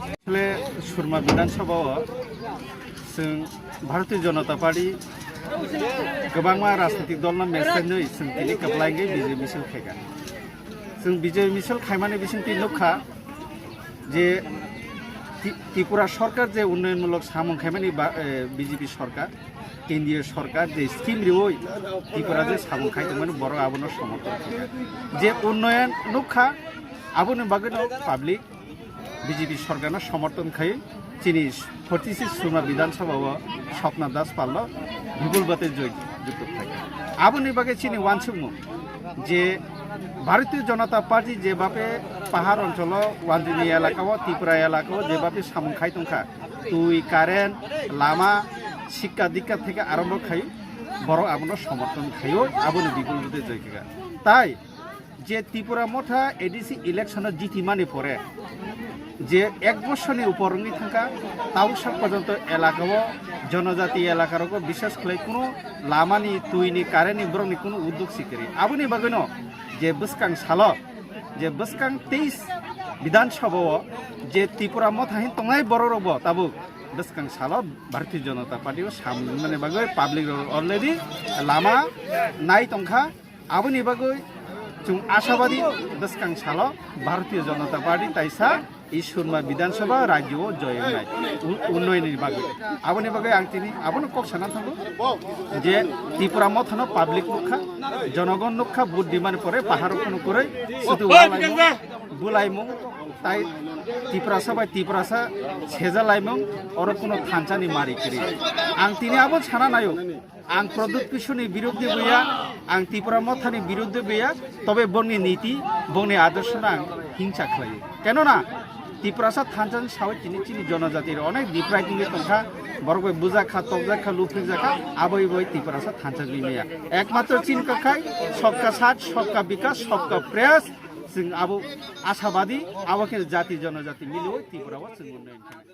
আসলে সুরমা বিধাनসभा जों भारतीय जनता पार्टी गोबां राजनीतिक दलना मेसनो जों दिनै कबलायगे बिजय मिसल खायगा जों बिजय मिसल खायमाने बिसिंति नुखा जे त्रिपुरा सरकार जे उन्नयनमूलक सामं खायमाने बीजेपी सरकार केंद्रीय सरकार जे स्कीम रिवै त्रिपुरा जे सामं खायदोंमोन बर' आबोनो समर्थन जे उन्नयन नुखा आबोनो बागैनो पाब्लिक बीजेपी सरकारना समर्थन खायो चिनी 46 सुरमा विधानसभा स्वप्ना दास पाल्ल विपुल बाते जुक्त থাকে आबोनि बागे चिनी वानसुमु जे भारतीय जनता पार्टी जे बापे पाहाड़ अंचल वानजिनि एलाकाव त्रिपुरा एलाकाव जे बापे सामं खायतंखा तुई कारेन्ट लामा शिक्षा दीक्षा থেকে आरम्भ खायो बर' आबोनो समर्थन खायो आबोनि विपुल बाते जयगा ताई जे त्रिपुरा मथा एडिसि इलेक्शन जिति माने परे যে এক বছরের উপরনি থাকা তাওসাক পর্যন্ত এলাকাও জনজাতি এলাকার বিশেষ করে কোনো লামানি তুইনি কারেন্টনি ব্রংনি কোনো উদ্যোগ সিকারি আবুনি বাগৈন যে বসকাং সাল যে বসকাং 23 বিধানসভা যে ত্রিপুরা মথাহিন তংনাই বড় রব তাবু বসকাং সাল ভারতীয় জনতা পার্টি সামনে বাগৈ পাবলিক অলরেডি লামা নাই তংখা আবুনি বাগৈ जों आशावादी बसकां साल भारतीय जनता पार्टी ताइसा सुरमा विधानसभा राज्य जयनाय उन्नयन बागै आबोनि बागै आं दिनै आबोनो कक साना थांगो जे त्रिपुरा मथानो पाब्लिक नुखा जनगण नुखा भोट डिमान्ड परे पाहाड़ कोनो करे सुदु बुलाइमु ताई त्रिपुरासा बाय त्रिपुरासा सेजालाइमु और कोनो थानसानि मारि करि आं दिनै आबो साना नायो आं प्रदुत किशोरनि बिरुद्धे गैया आं त्रिपुरा मथानि बिरुद्धे गैया तबे बंनि नीति बंनि आदर्शना आं हिंसा खालायो केनना त्रिपुरासा थानसान सावै चिनि जनजातिर अनेक दिप्राइटिंगे तंखा बरगै बुजाखा तगजाखा लुफ्रिजाखा आबै बै त्रिपुरासा थानसान गैया एकमात्र चिन कखाय सबका साथ सबका विकास सबका प्रयास जों आबो आशावादी आबोके जाति जनजाति मिलो त्रिपुराव जों उन्नयन